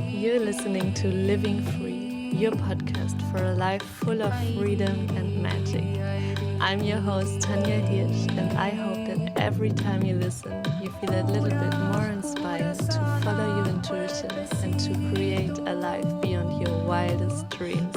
You're listening to Living Free, your podcast for a life full of freedom and magic. I'm your host, Tanya Hirsch, and I hope that every time you listen, you feel a little bit more inspired to follow your intuition and to create a life beyond your wildest dreams.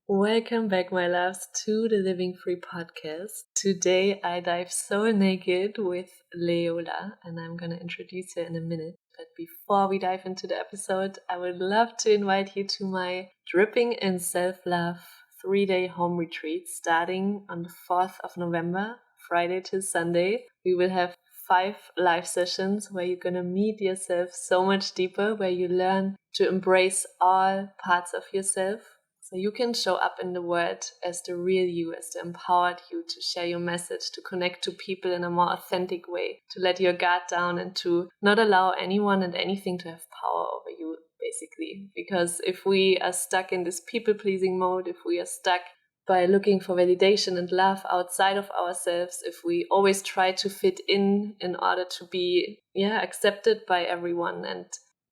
Welcome back, my loves, to the Living Free podcast. Today I dive so naked with Leola, and I'm going to introduce her in a minute. But before we dive into the episode, I would love to invite you to my Dripping in Self-Love 3-day home retreat starting on the 4th of November, Friday to Sunday. We will have 5 live sessions where you're going to meet yourself so much deeper, where you learn to embrace all parts of yourself. So you can show up in the world as the real you, as the empowered you, to share your message, to connect to people in a more authentic way, to let your guard down and to not allow anyone and anything to have power over you, basically. Because if we are stuck in this people-pleasing mode, if we are stuck by looking for validation and love outside of ourselves, if we always try to fit in order to be accepted by everyone, and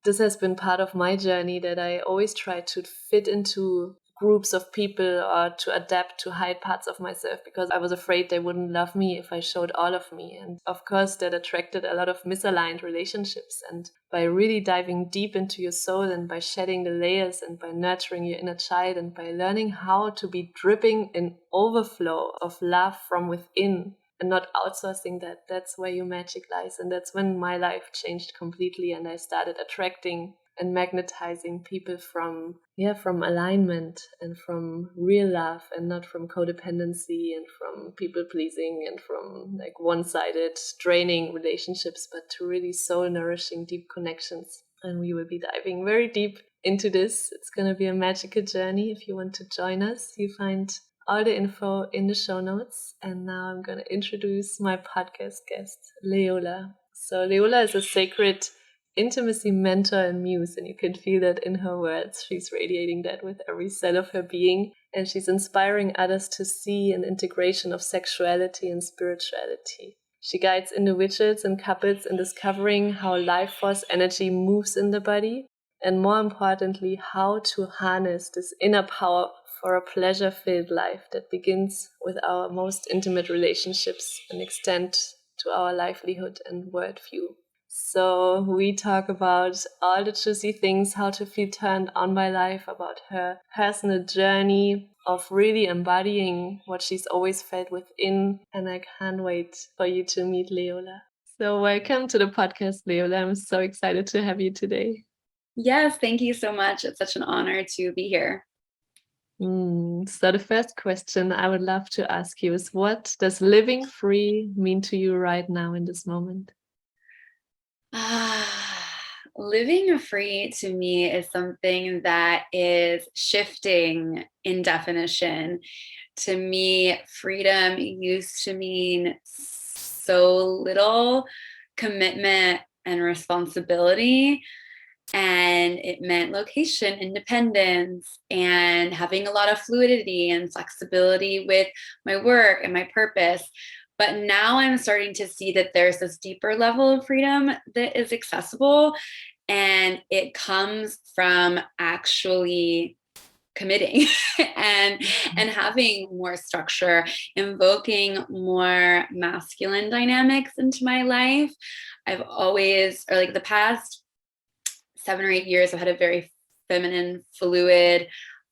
this has been part of my journey, that I always try to fit into groups of people or to adapt to hide parts of myself because I was afraid they wouldn't love me if I showed all of me. And of course, that attracted a lot of misaligned relationships. And by really diving deep into your soul and by shedding the layers and by nurturing your inner child and by learning how to be dripping in overflow of love from within and not outsourcing that's where your magic lies. And that's when my life changed completely and I started attracting and magnetizing people from alignment and from real love and not from codependency and from people pleasing and from like one-sided draining relationships, but to really soul nourishing deep connections. And we will be diving very deep into this. It's going to be a magical journey. If you want to join us, you find all the info in the show notes. And now I'm going to introduce my podcast guest, Leola. So Leola is a sacred intimacy mentor and muse, and you can feel that in her words. She's radiating that with every cell of her being, and she's inspiring others to see an integration of sexuality and spirituality. She guides individuals and couples in discovering how life force energy moves in the body, and more importantly, how to harness this inner power for a pleasure-filled life that begins with our most intimate relationships and extend to our livelihood and worldview. So we talk about all the juicy things, how to feel turned on by life, about her personal journey of really embodying what she's always felt within. And I can't wait for you to meet Leola. So welcome to the podcast, Leola. I'm so excited to have you today. Yes, thank you so much. It's such an honor to be here. So the first question I would love to ask you is, what does living free mean to you right now in this moment? Living free to me is something that is shifting in definition. To me, freedom used to mean so little commitment and responsibility. And it meant location independence and having a lot of fluidity and flexibility with my work and my purpose. But now I'm starting to see that there's this deeper level of freedom that is accessible, and it comes from actually committing and having more structure, invoking more masculine dynamics into my life. I've always, or like the past 7 or 8 years, I've had a very feminine, fluid,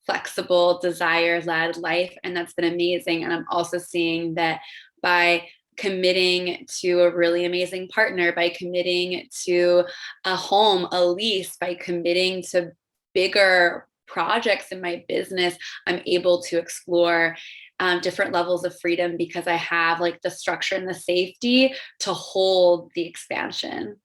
flexible, desire-led life, and that's been amazing. And I'm also seeing that by committing to a really amazing partner, by committing to a home, a lease, by committing to bigger projects in my business, I'm able to explore different levels of freedom because I have like the structure and the safety to hold the expansion.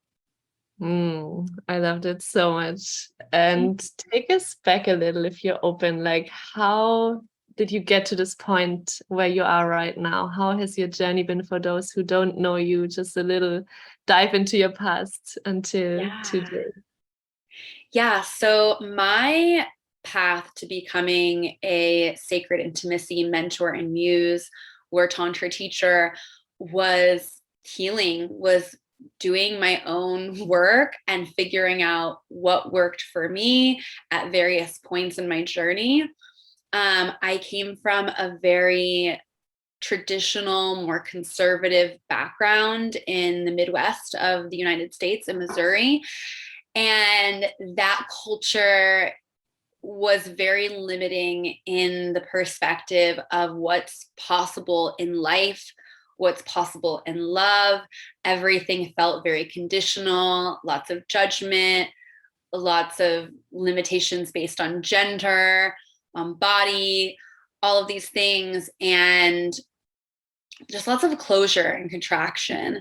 I loved it so much. And take us back a little, if you're open, like how did you get to this point where you are right now? How has your journey been for those who don't know you? Just a little dive into your past until today. Yeah, so my path to becoming a sacred intimacy mentor and muse or tantra teacher was healing, was doing my own work and figuring out what worked for me at various points in my journey. I came from a very traditional, more conservative background in the Midwest of the United States in Missouri. And that culture was very limiting in the perspective of what's possible in life, what's possible in love. Everything felt very conditional, lots of judgment, lots of limitations based on gender, body, all of these things, and just lots of closure and contraction.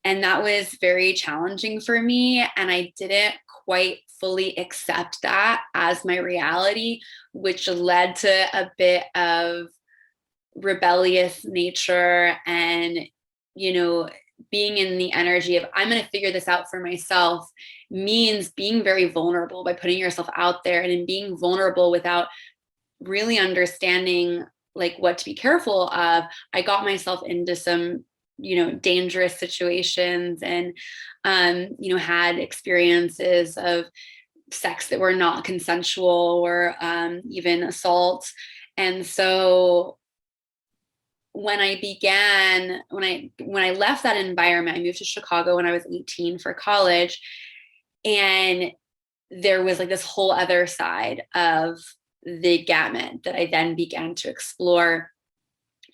And that was very challenging for me. And I didn't quite fully accept that as my reality, which led to a bit of rebellious nature and, being in the energy of I'm going to figure this out for myself means being very vulnerable by putting yourself out there, and in being vulnerable without really understanding like what to be careful of. I got myself into some dangerous situations, and had experiences of sex that were not consensual, or even assault. And so when I left that environment, I moved to Chicago when I was 18 for college, and there was like this whole other side of the gamut that I then began to explore.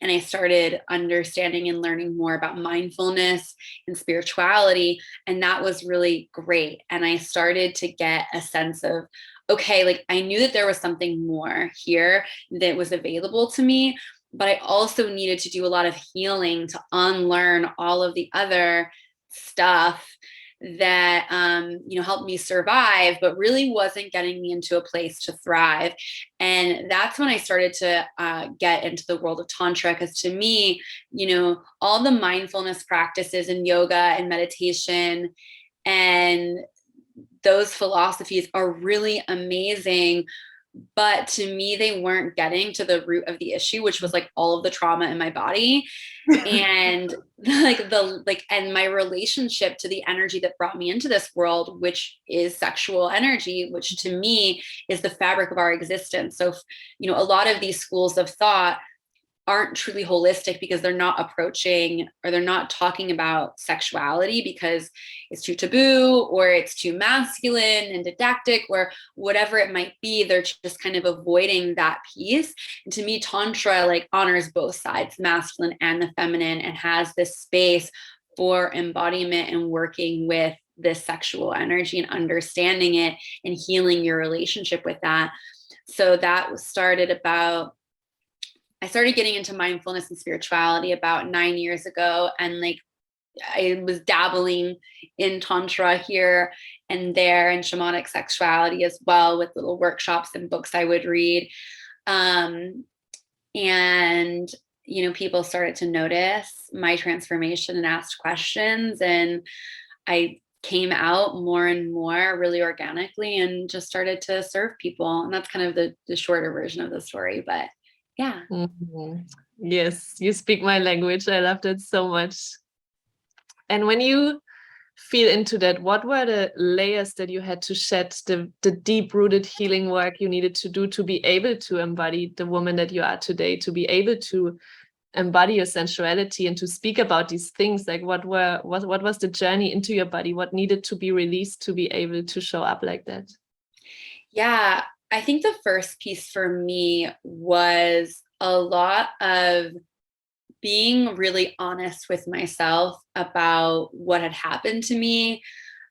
And I started understanding and learning more about mindfulness and spirituality. And that was really great. And I started to get a sense of, okay, like I knew that there was something more here that was available to me, but I also needed to do a lot of healing to unlearn all of the other stuff that helped me survive, but really wasn't getting me into a place to thrive. And that's when I started to get into the world of tantra, because to me, all the mindfulness practices and yoga and meditation and those philosophies are really amazing. But to me, they weren't getting to the root of the issue, which was like all of the trauma in my body. And and my relationship to the energy that brought me into this world, which is sexual energy, which to me is the fabric of our existence. So, a lot of these schools of thought aren't truly holistic because they're not approaching, or they're not talking about sexuality because it's too taboo, or it's too masculine and didactic, or whatever it might be. They're just kind of avoiding that piece. And to me, tantra like honors both sides, masculine and the feminine, and has this space for embodiment and working with this sexual energy and understanding it and healing your relationship with that. So that started about, I started getting into mindfulness and spirituality about 9 years ago. And like, I was dabbling in tantra here and there, and shamanic sexuality as well, with little workshops and books I would read. And, people started to notice my transformation and asked questions. And I came out more and more really organically and just started to serve people. And that's kind of the shorter version of the story. But yeah. Mm-hmm. Yes, you speak my language. I loved it so much. And when you feel into that, what were the layers that you had to shed, the deep-rooted healing work you needed to do to be able to embody the woman that you are today, to be able to embody your sensuality and to speak about these things? Like what was the journey into your body? What needed to be released to be able to show up like that? Yeah, I think the first piece for me was a lot of being really honest with myself about what had happened to me.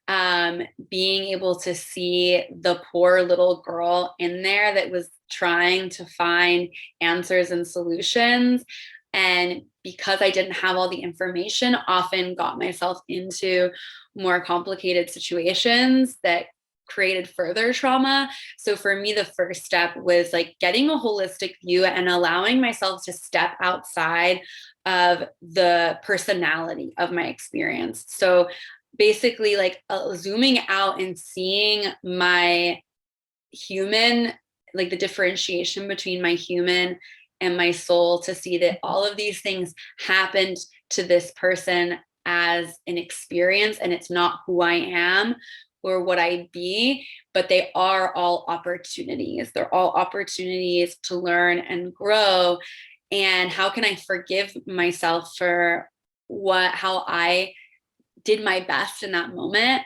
Being able to see the poor little girl in there that was trying to find answers and solutions. And because I didn't have all the information, often got myself into more complicated situations that created further trauma. So for me, the first step was like getting a holistic view and allowing myself to step outside of the personality of my experience. So basically like zooming out and seeing my human, like the differentiation between my human and my soul to see that all of these things happened to this person as an experience, and it's not who I am or what I'd be, but they are all opportunities. They're all opportunities to learn and grow. And how can I forgive myself for how I did my best in that moment,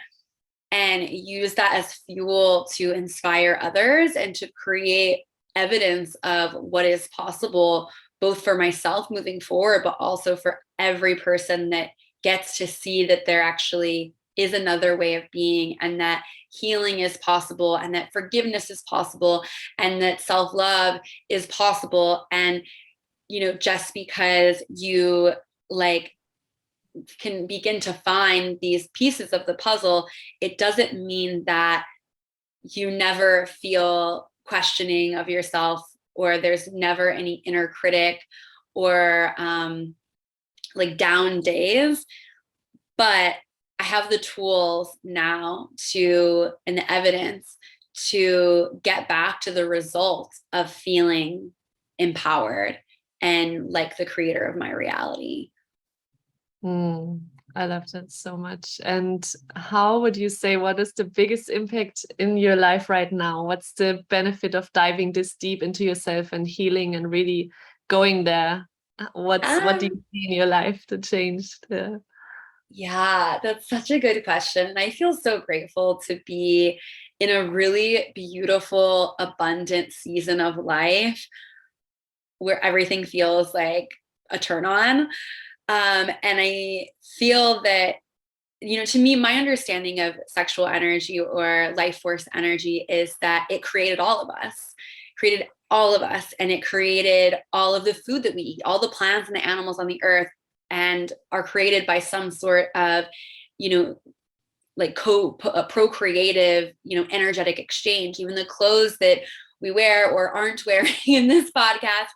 and use that as fuel to inspire others and to create evidence of what is possible, both for myself moving forward, but also for every person that gets to see that there actually is another way of being, and that healing is possible, and that forgiveness is possible, and that self-love is possible. And, just because you can begin to find these pieces of the puzzle, it doesn't mean that you never feel questioning of yourself, or there's never any inner critic or down days. But I have the tools now and the evidence to get back to the result of feeling empowered and like the creator of my reality. I love that so much. And how would you say, what is the biggest impact in your life right now? What's the benefit of diving this deep into yourself and healing and really going there? What do you see in your life that changed? Yeah, that's such a good question. And I feel so grateful to be in a really beautiful, abundant season of life where everything feels like a turn on. And I feel that, to me, my understanding of sexual energy or life force energy is that it created all of us, and it created all of the food that we eat, all the plants and the animals on the earth, and are created by some sort of, procreative, energetic exchange. Even the clothes that we wear or aren't wearing in this podcast,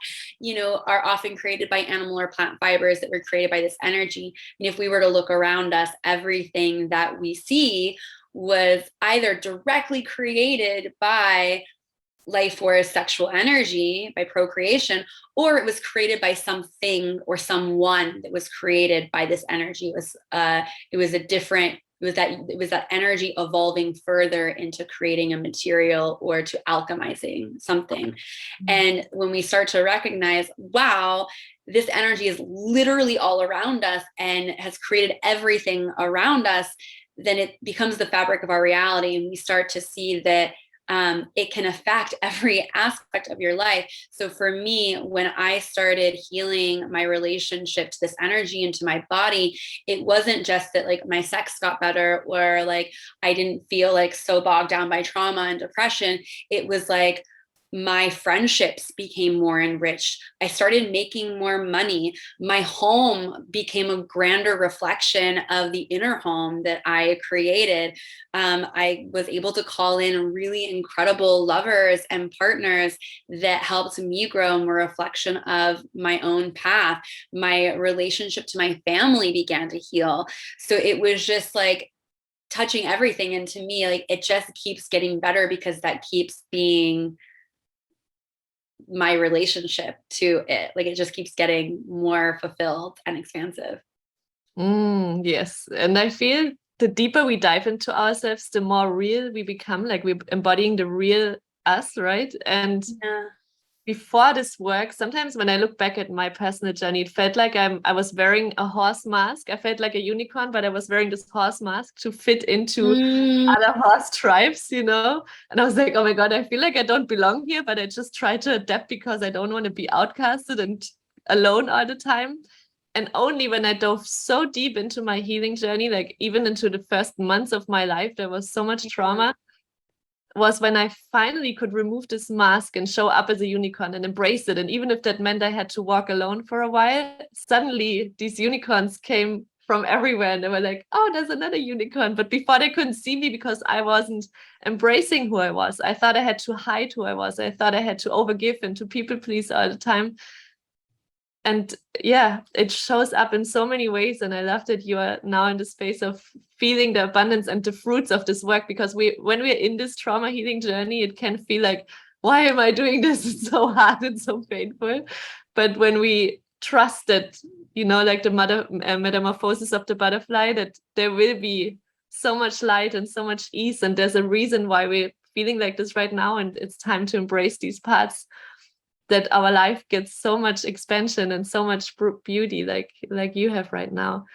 are often created by animal or plant fibers that were created by this energy. And if we were to look around us, everything that we see was either directly created by life force sexual energy, by procreation, or it was created by something or someone that was created by this energy. It was that energy evolving further into creating a material or to alchemizing something. And when we start to recognize, wow, this energy is literally all around us and has created everything around us, then it becomes the fabric of our reality. And we start to see that it can affect every aspect of your life. So for me, when I started healing my relationship to this energy and to my body, it wasn't just that my sex got better, or I didn't feel so bogged down by trauma and depression. It was my friendships became more enriched. I started making more money. My home became a grander reflection of the inner home that I created. I was able to call in really incredible lovers and partners that helped me grow more reflection of my own path. My relationship to my family began to heal. So it was just touching everything. And to me, it just keeps getting better, because that keeps being my relationship to it. It just keeps getting more fulfilled and expansive. Yes. And I feel the deeper we dive into ourselves, the more real we become. We're embodying the real us, right? And before this work, sometimes when I look back at my personal journey, it felt like I was wearing a horse mask. I felt like a unicorn, but I was wearing this horse mask to fit into other horse tribes, And I was like, oh my God, I feel like I don't belong here, but I just try to adapt because I don't want to be outcasted and alone all the time. And only when I dove so deep into my healing journey, even into the first months of my life, there was so much trauma, was when I finally could remove this mask and show up as a unicorn and embrace it. And even if that meant I had to walk alone for a while, suddenly these unicorns came from everywhere, and they were like, oh, there's another unicorn. But before, they couldn't see me because I wasn't embracing who I was. I thought I had to hide who I was. I thought I had to overgive and to people please all the time. And yeah, it shows up in so many ways. And I love that you are now in the space of feeling the abundance and the fruits of this work, because when we're in this trauma healing journey, it can feel like, why am I doing this? It's so hard and so painful. But when we trusted, like the metamorphosis of the butterfly, that there will be so much light and so much ease, and there's a reason why we're feeling like this right now, and it's time to embrace these parts, that our life gets so much expansion and so much beauty, like you have right now.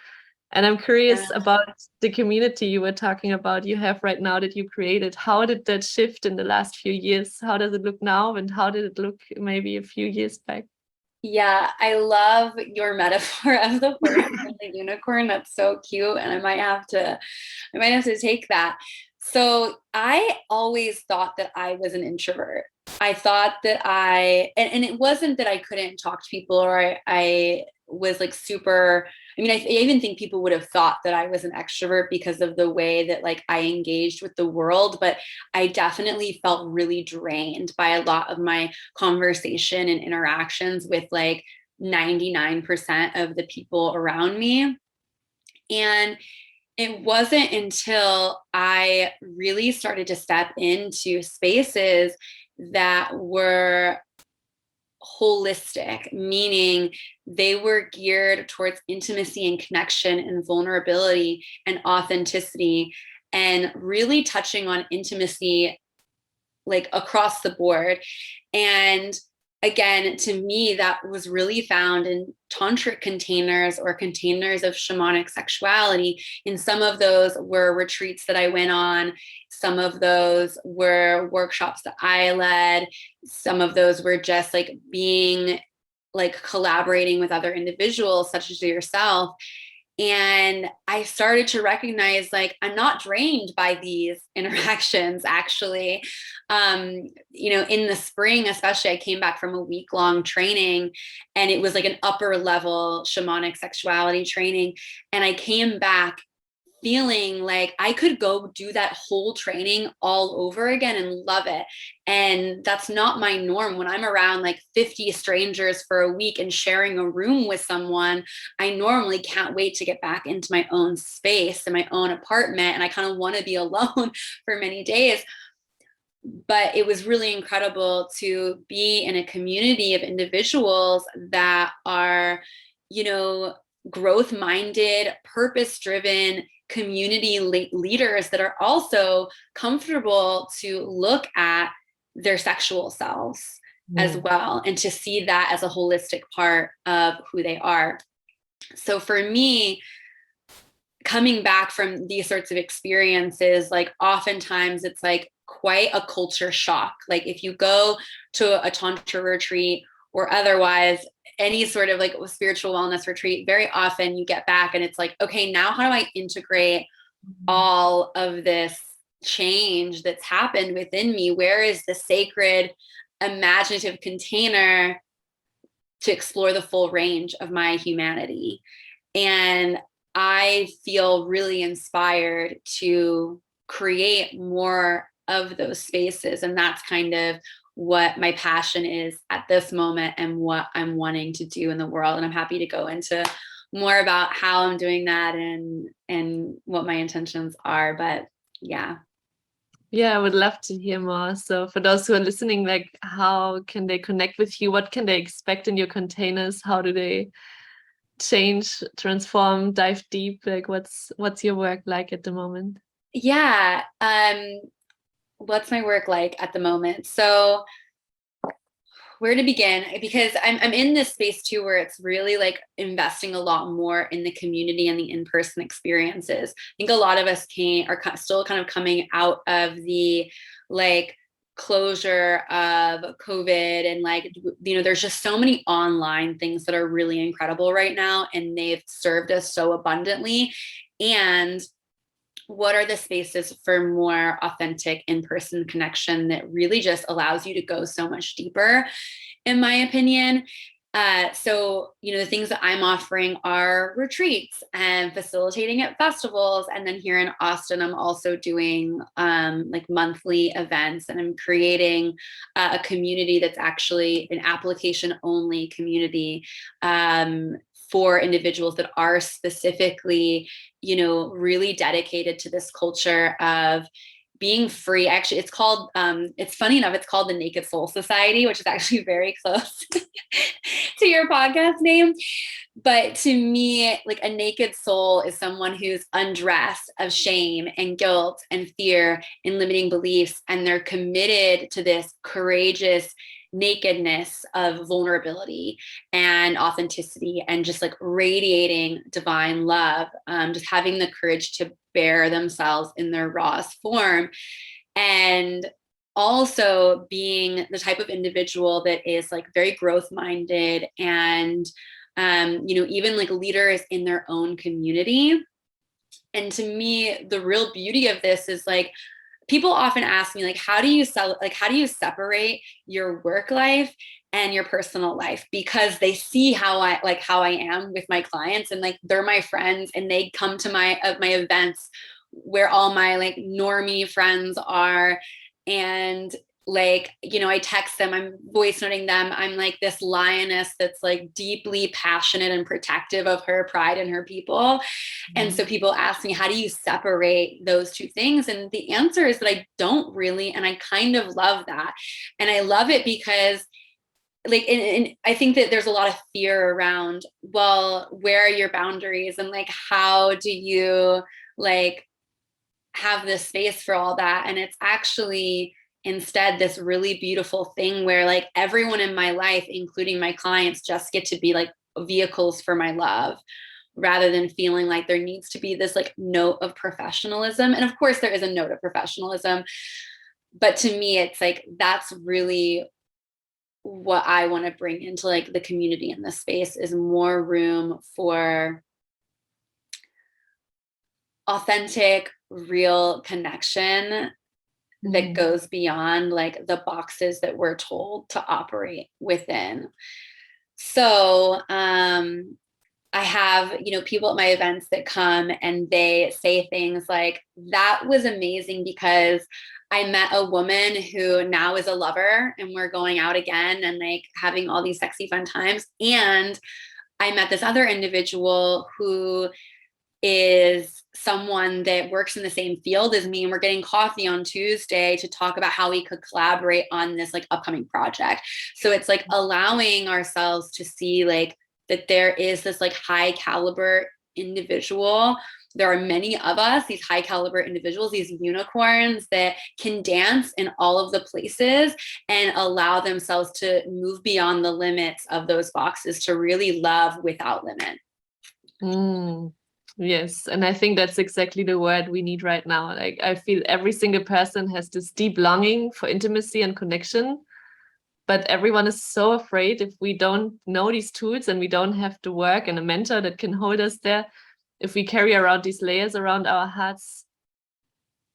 And I'm curious Yeah. about the community you were talking about you have right now that you created. How did that shift in the last few years? How does it look now? And how did it look maybe a few years back? Yeah, I love your metaphor of the horse and the unicorn. That's so cute. And I might have to take that. So I always thought that I was an introvert. I thought that and it wasn't that I couldn't talk to people or I was like super, I mean, I even think people would have thought that I was an extrovert because of the way that like I engaged with the world, but I definitely felt really drained by a lot of my conversation and interactions with like 99% of the people around me. And it wasn't until I really started to step into spaces that were holistic, meaning they were geared towards intimacy and connection and vulnerability and authenticity, and really touching on intimacy like across the board. And again, to me, that was really found in tantric containers or containers of shamanic sexuality. And some of those were retreats that I went on. Some of those were workshops that I led. Some of those were just like being like collaborating with other individuals, such as yourself. And I started to recognize like I'm not drained by these interactions actually. In the spring, especially, I came back from a week-long training, and it was like an upper level shamanic sexuality training. And I came back feeling like I could go do that whole training all over again and love it. And that's not my norm. When I'm around like 50 strangers for a week and sharing a room with someone, I normally can't wait to get back into my own space and my own apartment. And I kind of want to be alone for many days. But it was really incredible to be in a community of individuals that are, growth minded, purpose driven community leaders that are also comfortable to look at their sexual selves as well, and to see that as a holistic part of who they are. So for me, coming back from these sorts of experiences, like oftentimes it's like quite a culture shock. Like if you go to a tantra retreat or otherwise any sort of like spiritual wellness retreat, very often you get back and it's like, okay, now how do I integrate all of this change that's happened within me? Where is the sacred imaginative container to explore the full range of my humanity? And I feel really inspired to create more of those spaces. And that's kind of what my passion is at this moment and what I'm wanting to do in the world. And I'm happy to go into more about how I'm doing that and what my intentions are. But yeah. Yeah, I would love to hear more. So for those who are listening, like how can they connect with you? What can they expect in your containers? How do they change, transform, dive deep? Like what's your work like at the moment? Yeah. What's my work like at the moment? So where to begin? Because I'm in this space too where it's really like investing a lot more in the community and the in-person experiences. I think a lot of us are still kind of coming out of the like closure of COVID, and like, there's just so many online things that are really incredible right now, and they've served us so abundantly. And what are the spaces for more authentic in-person connection that really just allows you to go so much deeper, in my opinion? So, the things that I'm offering are retreats and facilitating at festivals. And then here in Austin, I'm also doing like monthly events, and I'm creating a community that's actually an application only community for individuals that are specifically, really dedicated to this culture of being free. Actually, it's called, it's funny enough, it's called the Naked Soul Society, which is actually very close to your podcast name. But to me, like a naked soul is someone who's undressed of shame and guilt and fear and limiting beliefs. And they're committed to this courageous nakedness of vulnerability and authenticity and just like radiating divine love, just having the courage to bear themselves in their rawest form. And also being the type of individual that is like very growth minded and even like leaders in their own community. And to me, the real beauty of this is like, people often ask me, like, how do you separate your work life and your personal life? Because they see how I am with my clients, and like, they're my friends, and they come to my events where all my like normie friends are. And like, I text them, I'm voice noting them. I'm like this lioness that's like deeply passionate and protective of her pride and her people. Mm-hmm. And so people ask me, how do you separate those two things? And the answer is that I don't really, and I kind of love that. And I love it because like, and I think that there's a lot of fear around, well, where are your boundaries? And like, how do you like have this space for all that? And it's actually instead this really beautiful thing where like everyone in my life, including my clients, just get to be like vehicles for my love, rather than feeling like there needs to be this like note of professionalism. And of course there is a note of professionalism, but to me it's like, that's really what I want to bring into like the community in this space, is more room for authentic, real connection that goes beyond like the boxes that we're told to operate within. So I have, people at my events that come and they say things like, that was amazing because I met a woman who now is a lover and we're going out again and like having all these sexy fun times. And I met this other individual who is someone that works in the same field as me, and we're getting coffee on Tuesday to talk about how we could collaborate on this like upcoming project. So it's like allowing ourselves to see like that there is this like high caliber individual. There are many of us, these high caliber individuals, these unicorns that can dance in all of the places and allow themselves to move beyond the limits of those boxes to really love without limit. Yes. And I think that's exactly the word we need right now. Like, I feel every single person has this deep longing for intimacy and connection, but everyone is so afraid if we don't know these tools and we don't have the work and a mentor that can hold us there. If we carry around these layers around our hearts,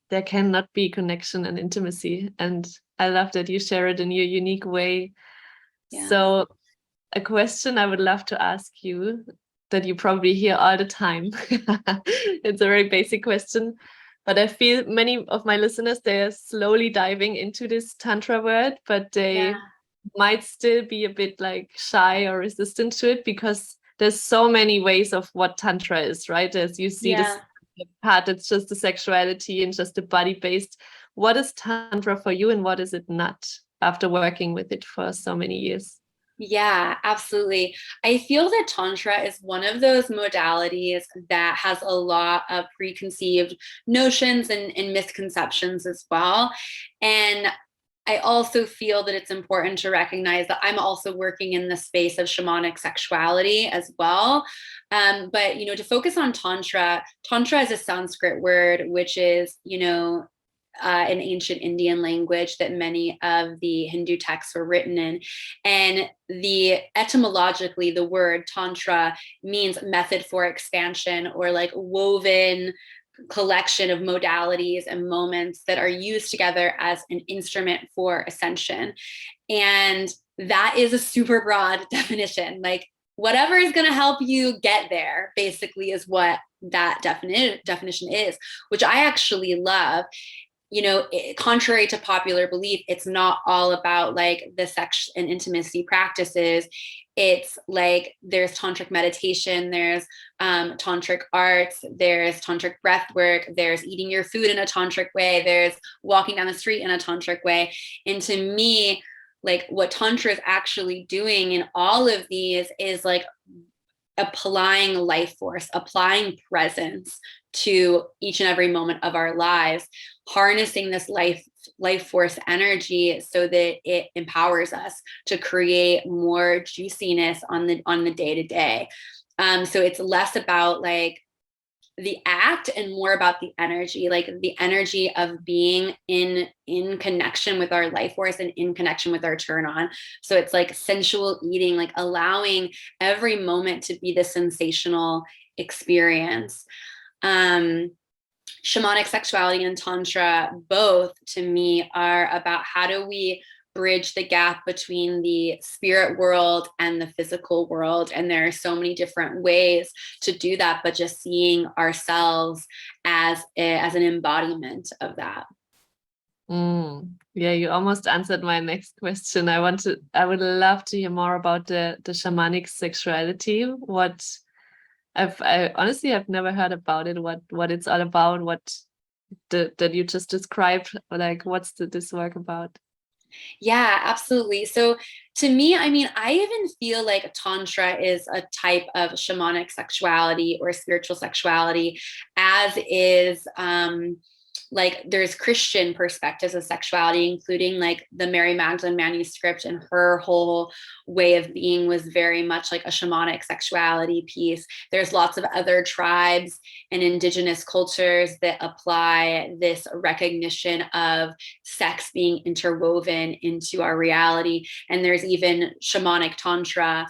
there cannot be connection and intimacy. And I love that you share it in your unique way. Yeah. So a question I would love to ask you, that you probably hear all the time. It's a very basic question, but I feel many of my listeners, they're slowly diving into this Tantra world, but they might still be a bit like shy or resistant to it, because there's so many ways of what Tantra is, right? As you see this part, it's just the sexuality and just the body-based. What is Tantra for you and what is it not, after working with it for so many years? Yeah, absolutely. I feel that Tantra is one of those modalities that has a lot of preconceived notions and misconceptions as well. And I also feel that it's important to recognize that I'm also working in the space of shamanic sexuality as well. But, to focus on Tantra is a Sanskrit word, which is, an ancient Indian language that many of the Hindu texts were written in. And etymologically, the word Tantra means method for expansion, or like woven collection of modalities and moments that are used together as an instrument for ascension. And that is a super broad definition. Like, whatever is going to help you get there, basically, is what that definition is, which I actually love. contrary to popular belief, it's not all about like the sex and intimacy practices. It's like there's tantric meditation, there's tantric arts, there's tantric breath work, there's eating your food in a tantric way, there's walking down the street in a tantric way. And to me, like what tantra is actually doing in all of these is like applying life force, applying presence to each and every moment of our lives, harnessing this life force energy so that it empowers us to create more juiciness on the day to day. So it's less about like the act and more about the energy, like the energy of being in connection with our life force and in connection with our turn on. So it's like sensual eating, like allowing every moment to be the sensational experience. Shamanic sexuality and tantra both to me are about how do we bridge the gap between the spirit world and the physical world. And there are so many different ways to do that, but just seeing ourselves as an embodiment of that. Yeah, you almost answered my next question. I would love to hear more about the shamanic sexuality. I honestly have never heard about it, what it's all about, that you just described, like what's this work about? Yeah, absolutely. So to me, I mean, I even feel like Tantra is a type of shamanic sexuality or spiritual sexuality, as is like there's Christian perspectives of sexuality, including like the Mary Magdalene manuscript, and her whole way of being was very much like a shamanic sexuality piece. There's lots of other tribes and indigenous cultures that apply this recognition of sex being interwoven into our reality. And there's even shamanic tantra,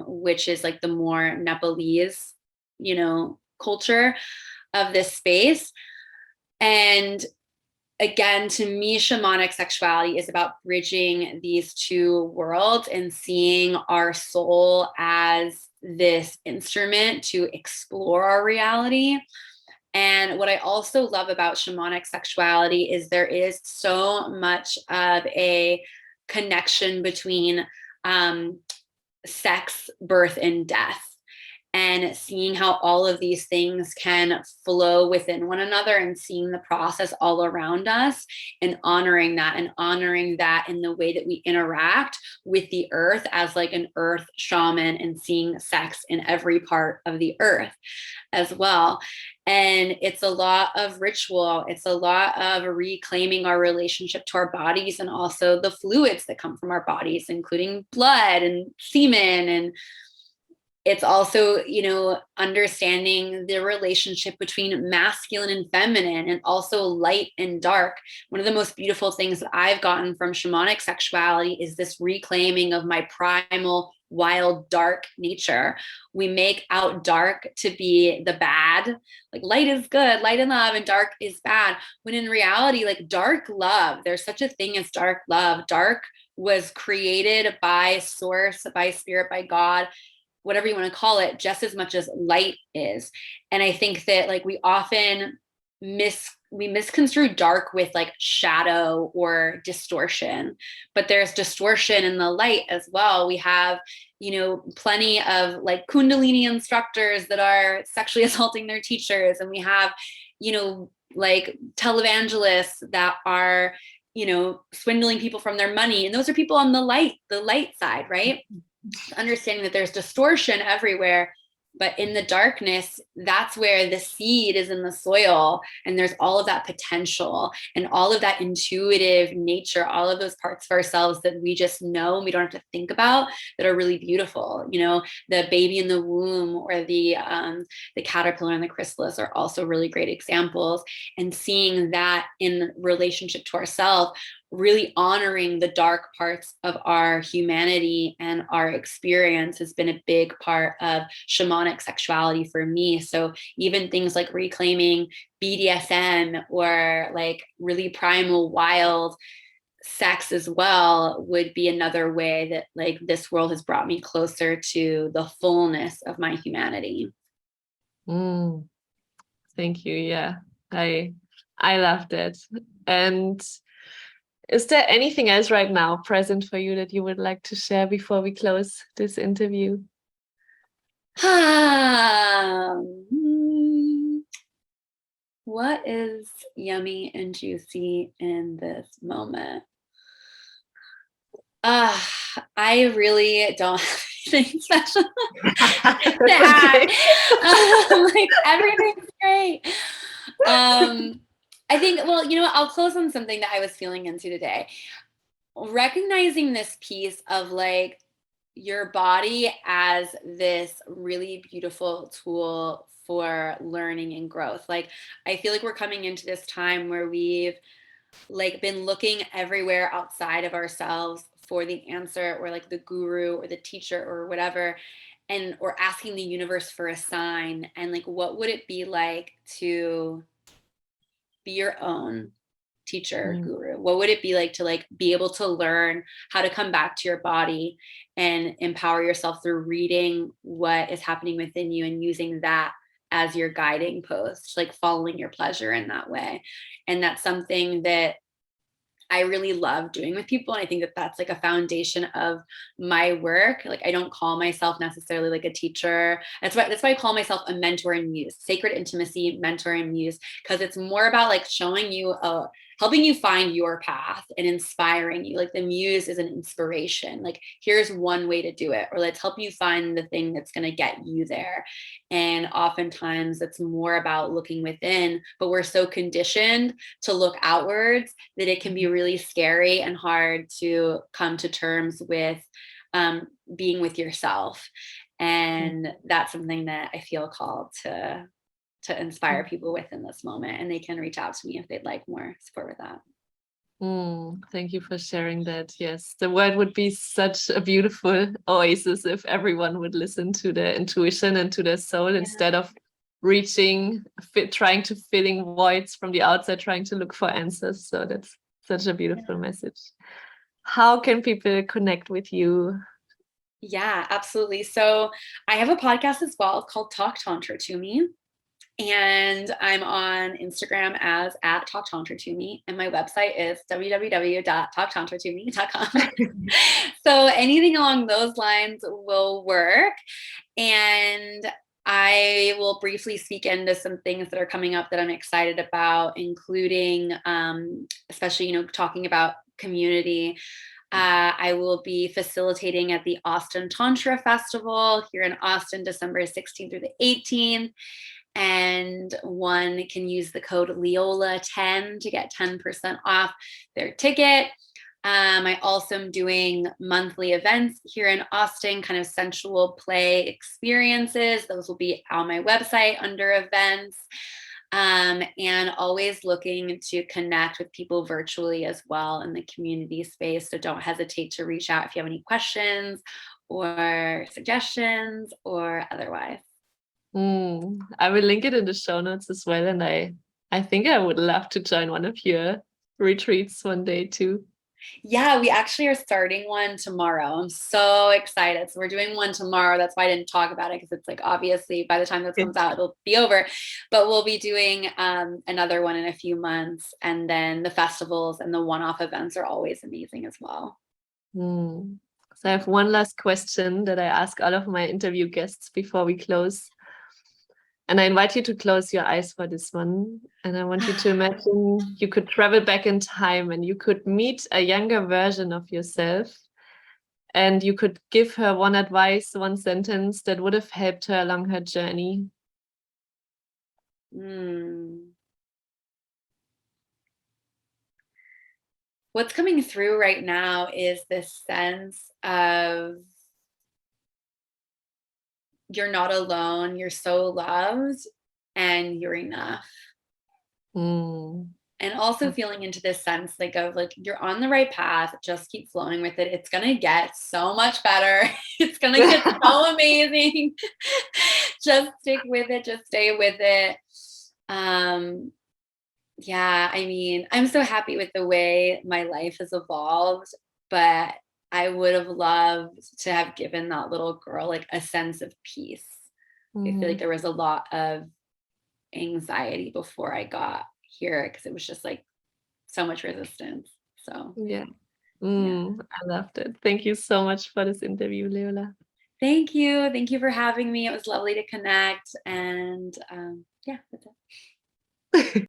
which is like the more Nepalese, culture of this space. And again, to me, shamanic sexuality is about bridging these two worlds and seeing our soul as this instrument to explore our reality. And what I also love about shamanic sexuality is there is so much of a connection between sex, birth, and death, and seeing how all of these things can flow within one another, and seeing the process all around us and honoring that in the way that we interact with the earth as like an earth shaman, and seeing sex in every part of the earth as well. And it's a lot of ritual. It's a lot of reclaiming our relationship to our bodies, and also the fluids that come from our bodies, including blood and semen. And it's also, understanding the relationship between masculine and feminine, and also light and dark. One of the most beautiful things that I've gotten from shamanic sexuality is this reclaiming of my primal, wild, dark nature. We make out dark to be the bad, like light is good, light and love, and dark is bad. When in reality, like dark love, there's such a thing as dark love. Dark was created by source, by spirit, by God, whatever you want to call it, just as much as light is. And I think that like we often misconstrue dark with like shadow or distortion, but there's distortion in the light as well. We have, plenty of like Kundalini instructors that are sexually assaulting their teachers. And we have, like televangelists that are, swindling people from their money. And those are people on the light side, right? Understanding that there's distortion everywhere, but in the darkness, that's where the seed is in the soil, and there's all of that potential and all of that intuitive nature, all of those parts of ourselves that we just know and we don't have to think about, that are really beautiful. The baby in the womb, or the caterpillar and the chrysalis are also really great examples. And seeing that in relationship to ourselves, really honoring the dark parts of our humanity and our experience has been a big part of shamanic sexuality for me. So even things like reclaiming BDSM, or like really primal, wild sex as well, would be another way that like this world has brought me closer to the fullness of my humanity. Thank you. Yeah, I love that. And is there anything else right now present for you that you would like to share before we close this interview? What is yummy and juicy in this moment? I really don't have anything special to add. Like everything's great. I think, well, you know what? I'll close on something that I was feeling into today. Recognizing this piece of like your body as this really beautiful tool for learning and growth. Like, I feel like we're coming into this time where we've like been looking everywhere outside of ourselves for the answer, or like the guru or the teacher or whatever, and or asking the universe for a sign. And like, what would it be like to be your own teacher, guru? What would it be like to like be able to learn how to come back to your body and empower yourself through reading what is happening within you and using that as your guiding post, like following your pleasure in that way? And that's something that I really love doing with people. And I think that that's like a foundation of my work. Like, I don't call myself necessarily like a teacher. That's why I call myself a mentor and muse, Sacred Intimacy Mentor and Muse, because it's more about like showing you helping you find your path and inspiring you. Like, the muse is an inspiration. Like, here's one way to do it, or let's help you find the thing that's going to get you there. And oftentimes it's more about looking within, but we're so conditioned to look outwards that it can be really scary and hard to come to terms with being with yourself. And that's something that I feel called to inspire people with in this moment. And they can reach out to me if they'd like more support with that. Thank you for sharing that. Yes, the world would be such a beautiful oasis if everyone would listen to their intuition and to their soul instead of trying to filling voids from the outside, trying to look for answers. So that's such a beautiful message. How can people connect with you? Yeah, absolutely. So I have a podcast as well called Talk Tantra to Me. And I'm on Instagram as @TalkTantraToMe, and my website is www.talktantratome.com. So anything along those lines will work. And I will briefly speak into some things that are coming up that I'm excited about, including, especially, talking about community. I will be facilitating at the Austin Tantra Festival here in Austin, December 16th through the 18th. And one can use the code Leola10 to get 10% off their ticket. I also am doing monthly events here in Austin, kind of sensual play experiences. Those will be on my website under events. And always looking to connect with people virtually as well in the community space. So don't hesitate to reach out if you have any questions or suggestions or otherwise. I will link it in the show notes as well. And I think I would love to join one of your retreats one day too. Yeah, we actually are starting one tomorrow. I'm so excited. So we're doing one tomorrow. That's why I didn't talk about it, because it's like, obviously by the time this comes out, it'll be over. But we'll be doing another one in a few months. And then the festivals and the one-off events are always amazing as well. So I have one last question that I ask all of my interview guests before we close. And I invite you to close your eyes for this one. And I want you to imagine you could travel back in time and you could meet a younger version of yourself. And you could give her one advice, one sentence that would have helped her along her journey. What's coming through right now is this sense of you're not alone, you're so loved, and you're enough. And also feeling into this sense like of like, you're on the right path, just keep flowing with it. It's gonna get so much better. It's gonna get so amazing. Just stick with it, just stay with it. Yeah, I mean, I'm so happy with the way my life has evolved, but I would have loved to have given that little girl like a sense of peace. I feel like there was a lot of anxiety before I got hear it because it was just like so much resistance. So Yeah. yeah. I loved it. Thank you so much for this interview, Leola. Thank you. Thank you for having me. It was lovely to connect. And yeah, that's it.